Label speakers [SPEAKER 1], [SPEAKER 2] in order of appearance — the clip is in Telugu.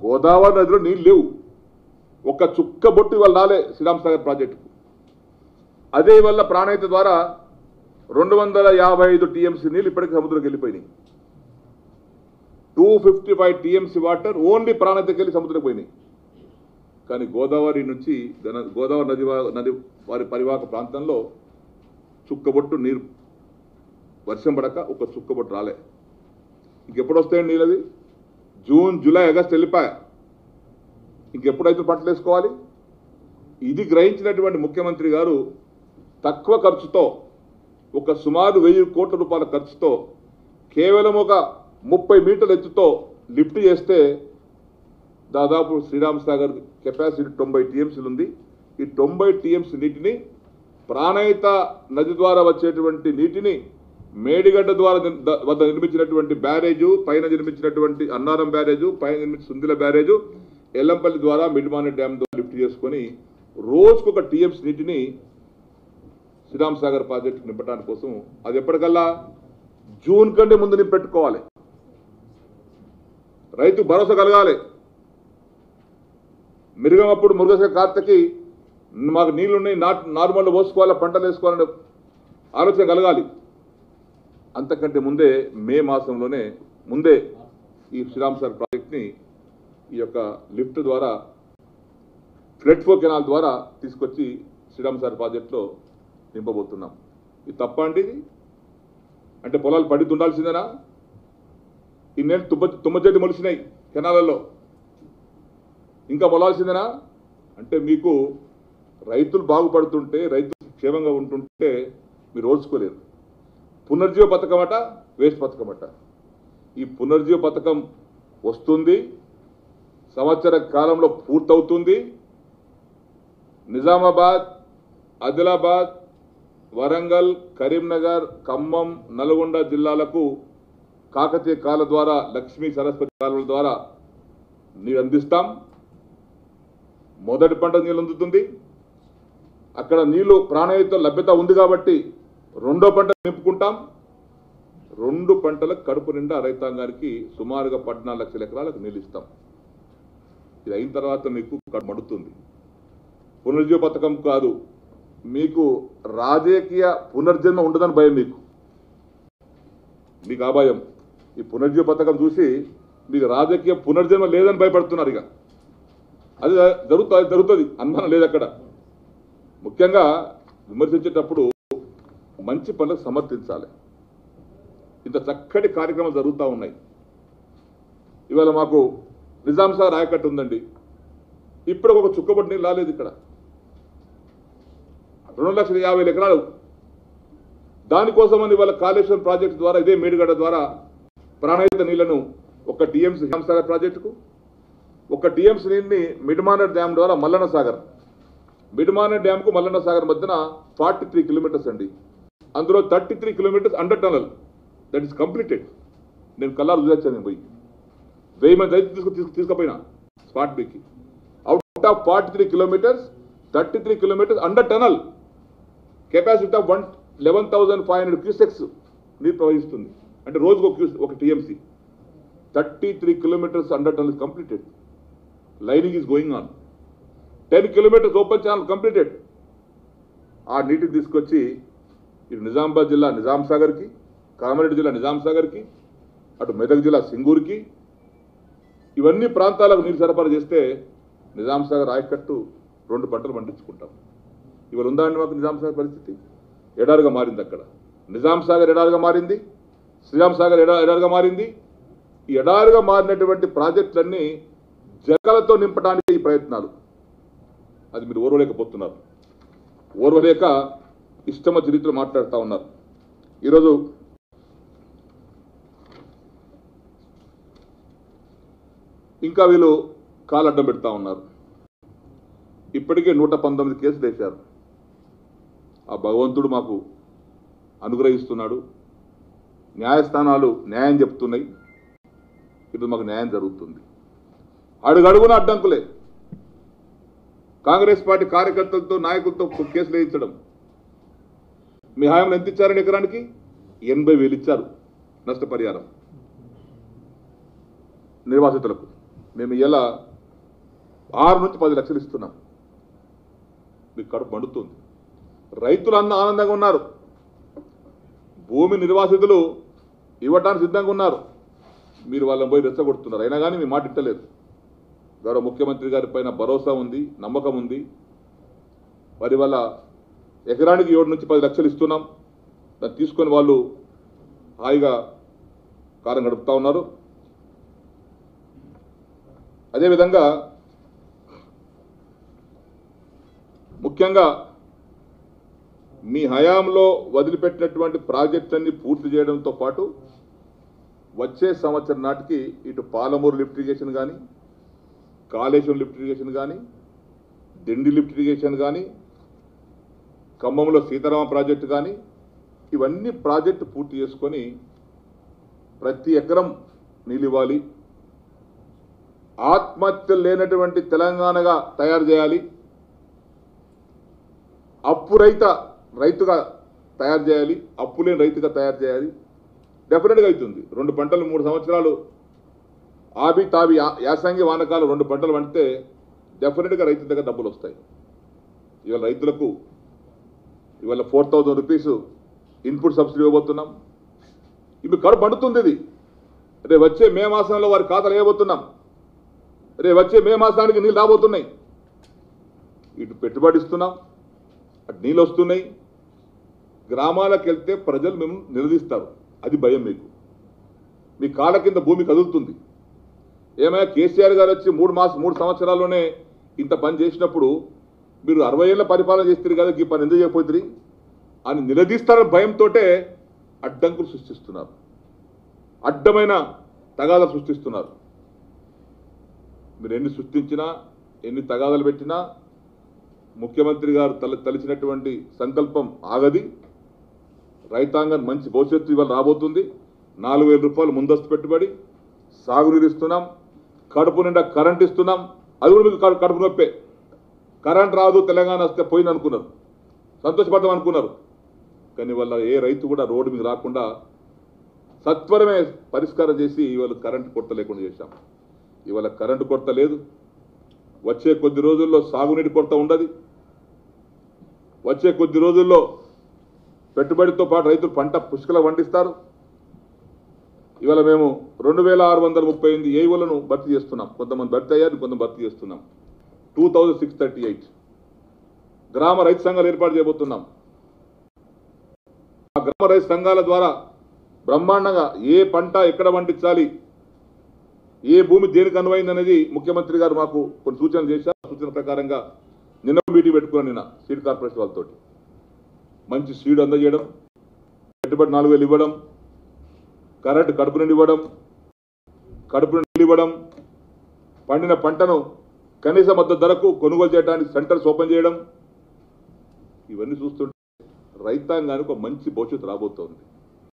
[SPEAKER 1] గోదావరి నదిలో నీళ్ళు లేవు, ఒక చుక్క బొట్టు ఇవాళ రాలే శ్రీరామ్ సాగర్ ప్రాజెక్టుకు. అదే వల్ల ప్రాణహిత ద్వారా 255 టీఎంసీ నీళ్ళు ఇప్పటికీ సముద్రంకి వెళ్ళిపోయినాయి. 255 టీఎంసీ వాటర్ ఓన్లీ ప్రాణహితకి వెళ్ళి సముద్రం పోయినాయి. కానీ గోదావరి నుంచి గోదావరి నది వారి పరివాహక ప్రాంతంలో చుక్కబొట్టు నీరు వర్షం పడక ఒక చుక్కబొట్టు రాలే. ఇంకెప్పుడు వస్తాయండి నీళ్ళది? జూన్, జూలై, ఆగస్టు వెళ్ళిపోయా. ఇంకెప్పుడైతే పంటలు వేసుకోవాలి? ఇది గ్రహించినటువంటి ముఖ్యమంత్రి గారు తక్కువ ఖర్చుతో ఒక సుమారు 1000 కోట్ల రూపాయల ఖర్చుతో కేవలం ఒక 30 మీటర్ల ఎత్తుతో లిఫ్ట్ చేస్తే దాదాపు శ్రీరామ్ సాగర్ కెపాసిటీ 90 టీఎంసీలు ఉంది. ఈ 90 టీఎంసీ నీటిని ప్రాణహిత నది ద్వారా వచ్చేటువంటి నీటిని మేడిగడ్డ ద్వారా వద్ద నిర్మించినటువంటి బ్యారేజు, పైన నిర్మించినటువంటి అన్నారం బ్యారేజు, పైన నిర్మించిన సుందిల బ్యారేజు, ఎల్లంపల్లి ద్వారా మిడ్మానేర్ డ్యామ్ ద్వారా లిఫ్ట్ చేసుకొని రోజుకొక టీఎంసీ నీటిని శ్రీరామ్ సాగర్ ప్రాజెక్టు నింపడానికి కోసం అది ఎప్పటికల్లా జూన్ కంటే ముందు నింపెట్టుకోవాలి. రైతు భరోసా కలగాలి. మిరుగమప్పుడు మురుగశ కార్తకి మాకు నీళ్లున్నాయి, నార్మల్లో పోసుకోవాలా, పంటలు వేసుకోవాలనే ఆలోచన కలగాలి. అంతకంటే ముందే మే మాసంలోనే ముందే ఈ శ్రీరామ్ సాగర్ ప్రాజెక్ట్ని ఈ యొక్క లిఫ్ట్ ద్వారా ఫ్లడ్ ఫ్లో కెనాల్ ద్వారా తీసుకొచ్చి శ్రీరామ్ సాగర్ ప్రాజెక్టులో నింపబోతున్నాం. ఇది తప్ప అండి? ఇది అంటే పొలాలు పడి తుండాల్సిందేనా? ఇన్నేళ్ళు తుమ్మచెట్టు మొలిసినాయి కెనాలలో, ఇంకా మొలాల్సిందేనా? అంటే మీకు రైతులు బాగుపడుతుంటే, రైతులు క్షేమంగా ఉంటుంటే మీరు ఓర్చుకోలేరు. పునర్జీవ పథకం అట, వేస్ట్ పథకం అట. ఈ పునర్జీవ పథకం వస్తుంది, సంవత్సర కాలంలో పూర్తవుతుంది. నిజామాబాద్, ఆదిలాబాద్, వరంగల్, కరీంనగర్, ఖమ్మం, నల్గొండ జిల్లాలకు కాకతీయ కాల ద్వారా, లక్ష్మీ సరస్వతి కాలువల ద్వారా నీరు అందిస్తాం. మొదటి పంట నీళ్ళు అందుతుంది. అక్కడ నీళ్లు ప్రాణహిత లభ్యత ఉంది కాబట్టి రెండో పంట నింపుకుంటాం. 2 పంటలకు కడుపు నిండా రైతాంగానికి సుమారుగా 14 లక్షల ఎకరాలకు నీళ్ళు ఇస్తాం. ఇది అయిన తర్వాత మీకు మడుతుంది. పునర్జీవ పథకం కాదు, మీకు రాజకీయ పునర్జన్మ ఉండదని భయం. మీకు ఆ భయం. ఈ పునర్జీవ పథకం చూసి మీకు రాజకీయ పునర్జన్మ లేదని భయపడుతున్నారు. ఇక అది జరుగుతుంది, అనుమానం లేదు. అక్కడ ముఖ్యంగా విమర్శించేటప్పుడు మంచి పనులకు సమర్థించాలి. ఇంత చక్కటి కార్యక్రమాలు జరుగుతూ ఉన్నాయి. ఇవాళ మాకు నిజాం సాగర్ ఆయకట్టు ఉందండి, ఇప్పుడు ఒక చుక్కబడి నీళ్ళు రాలేదు. ఇక్కడ 2,50,000 ఎకరాలు. దానికోసమని ఇవాళ కాళేశ్వరం ప్రాజెక్టు ద్వారా, ఇదే మేడిగడ్డ ద్వారా ప్రాణహిత నీళ్లను ఒక టీఎంసీ శ్రీరామ్ సాగర్ ప్రాజెక్టుకు, ఒక టీఎంసీ నీటిని మిడ్మానేర్ డ్యామ్ ద్వారా మల్లన్న సాగర్, మిడ్మానేర్ డ్యామ్కు మల్లన్న సాగర్ మధ్యన 43 కిలోమీటర్స్ అండి. అందులో 33 kilometres under tunnel, that is completed. నేను కల్లారు చూసొచ్చాను. నేను పోయి 1000 మంది రైతు తీసుకుపోయినా స్పాట్ బీకి. Out of 43 kilometres 33 kilometres under tunnel, capacity of 11,500 cusecs నీరు ప్రవహిస్తుంది. అంటే రోజుకు ఒక TMC. 33 kilometres under tunnel completed. Lining is going on. 10 kilometres open channel completed. ఆ నీటిని తీసుకొచ్చి ఇటు నిజామాబాద్ జిల్లా నిజాం సాగర్కి, కామారెడ్డి జిల్లా నిజాం సాగర్కి, అటు మెదక్ జిల్లా సింగూరుకి, ఇవన్నీ ప్రాంతాలకు నీరు సరఫరా చేస్తే నిజాం సాగర్ ఆయకట్టు 2 పంటలు పండించుకుంటాం. ఇవాళ ఉందా అండి మాకు నిజాం సాగర్ పరిస్థితి? ఎడారుగా మారింది. అక్కడ నిజాం సాగర్ ఎడారుగా మారింది, శ్రీరామ్ సాగర్ ఎడారుగా మారింది. ఈ ఎడారుగా మారినటువంటి ప్రాజెక్టులన్నీ జలకలతో నింపడానికి ఈ ప్రయత్నాలు, అది మీరు ఓర్వలేకపోతున్నారు. ఓర్వలేక ఇష్టమ చరిత్రలు మాట్లాడుతూ ఉన్నారు. ఈరోజు ఇంకా వీళ్ళు కాలు అడ్డం పెడతా ఉన్నారు. ఇప్పటికే 119 కేసులు వేశారు. ఆ భగవంతుడు మాకు అనుగ్రహిస్తున్నాడు. న్యాయస్థానాలు న్యాయం చెప్తున్నాయి. ఇప్పుడు మాకు న్యాయం జరుగుతుంది. అడుగడుగున అడ్డంకులే. కాంగ్రెస్ పార్టీ కార్యకర్తలతో, నాయకులతో కేసులు వేయించడం. మీ హాయంలో ఎంత ఇచ్చారని ఎకరానికి? 80,000 ఇచ్చారు నష్టపరిహారం నిర్వాసితులకు. మేము ఇలా 6 నుంచి 10 లక్షలు ఇస్తున్నాం. మీకు కడుపు మండుతుంది. రైతులు ఆనందంగా ఉన్నారు. భూమి నిర్వాసితులు ఇవ్వటానికి సిద్ధంగా ఉన్నారు. మీరు వాళ్ళని పోయి రెచ్చగొడుతున్నారు. అయినా కానీ మీ మాట ఇట్టలేదు. గౌరవ ముఖ్యమంత్రి గారి పైన భరోసా ఉంది, నమ్మకం ఉంది. మరి వాళ్ళ ఎకరానికి 7 నుంచి 10 లక్షలు ఇస్తున్నాం. దాన్ని తీసుకొని వాళ్ళు హాయిగా కాలం గడుపుతా ఉన్నారు. అదేవిధంగా ముఖ్యంగా మీ హయాంలో వదిలిపెట్టినటువంటి ప్రాజెక్టులన్నీ పూర్తి చేయడంతో పాటు వచ్చే సంవత్సరం నాటికి ఇటు పాలమూరు లిఫ్ట్ ఇరిగేషన్ కానీ, కాళేశ్వరం లిఫ్ట్ ఇరిగేషన్ కానీ, దిండి లిఫ్ట్ ఇరిగేషన్ కానీ, ఖమ్మంలో సీతారామ ప్రాజెక్టు కానీ, ఇవన్నీ ప్రాజెక్టు పూర్తి చేసుకొని ప్రతి ఎకరం నీళ్ళు ఇవ్వాలి. ఆత్మహత్యలు లేనటువంటి తెలంగాణగా తయారు చేయాలి. అప్పు రైతుగా తయారు చేయాలి. అప్పు లేని రైతుగా తయారు చేయాలి. డెఫినెట్గా అవుతుంది. 2 పంటలు 3 సంవత్సరాలు ఆబి తాబి యాసంగి వానకాలం 2 పంటలు పండితే డెఫినెట్గా రైతు దగ్గర డబ్బులు వస్తాయి. ఇవాళ రైతులకు 4,000 రూపీస్ ఇన్పుట్ సబ్సిడీ ఇవ్వబోతున్నాం. ఇవి కడుపు పండుతుంది. ఇది రేపు వచ్చే మే మాసంలో వారి ఖాతాలు వేయబోతున్నాం. రేపు వచ్చే మే మాసానికి నీళ్ళు రాబోతున్నాయి. ఇటు పెట్టుబడి ఇస్తున్నాం, అటు నీళ్ళు వస్తున్నాయి. గ్రామాలకు వెళ్తే ప్రజలు మేము నిలదీస్తారు. అది భయం. మీ కాళ్ళ కింద భూమి కదులుతుంది. ఏమైనా కేసీఆర్ గారు వచ్చి 3 సంవత్సరాల్లోనే ఇంత పని చేసినప్పుడు మీరు 60 ఏళ్ళ పరిపాలన చేస్తారు కదా, ఈ పని ఎందుకు చేయకపోతుంది అని నిలదీస్తారని భయంతో అడ్డంకులు సృష్టిస్తున్నారు. అడ్డమైన తగాదాలు సృష్టిస్తున్నారు. మీరు ఎన్ని సృష్టించినా, ఎన్ని తగాదాలు పెట్టినా ముఖ్యమంత్రి గారు తలచినటువంటి సంకల్పం ఆగది. రైతాంగం మంచి భవిష్యత్తు ఇవాళ రాబోతుంది. 4,000 రూపాయలు ముందస్తు పెట్టుబడి, సాగునీరు ఇస్తున్నాం, కడుపు నిండా కరెంట్ ఇస్తున్నాం. అది కూడా మీకు కడుపు నొప్పే. కరెంట్ రాదు, తెలంగాణ వస్తే పోయింది అనుకున్నారు, సంతోషపడదాం అనుకున్నారు. కానీ వాళ్ళ ఏ రైతు కూడా రోడ్డు మీకు రాకుండా సత్వరమే పరిష్కారం చేసి ఇవాళ కరెంటు కొరత లేకుండా చేశాం. ఇవాళ కరెంటు కొరత లేదు. వచ్చే కొద్ది రోజుల్లో సాగునీటి కొరత ఉండదు. వచ్చే కొద్ది రోజుల్లో పెట్టుబడితో పాటు రైతులు పంట పుష్కల పండిస్తారు. ఇవాళ మేము 2,638 ఏఈఓలను భర్తీ చేస్తున్నాం. కొంతమంది భర్తీ అయ్యారు, కొంతమంది భర్తీ చేస్తున్నాం. 2,638 గ్రామ రైతు సంఘాలు ఏర్పాటు చేయబోతున్నాం. ఆ గ్రామ రైతు సంఘాల ద్వారా బ్రహ్మాండంగా ఏ పంట ఎక్కడ పండించాలి, ఏ భూమి దేనికి అనువైంది అనేది ముఖ్యమంత్రి గారు మాకు కొన్ని సూచనలు చేశారు. సూచన ప్రకారంగా నిన్న మీటింగ్ పెట్టుకున్నాను. సీడ్ కార్పొరేషన్ వాళ్ళతో మంచి సీడ్ అందజేయడం, పెట్టుబడి 4,000 ఇవ్వడం, కరెంటు కడుపు నుండి ఇవ్వడం, కడుపు నుండి ఇవ్వడం, పండిన పంటను కనీస మద్దతు ధరకు కొనుగోలు చేయడానికి సెంటర్స్ ఓపెన్ చేయడం. ఇవన్నీ చూస్తుంటే రైతాంగానికి ఒక మంచి భవిష్యత్తు రాబోతోంది.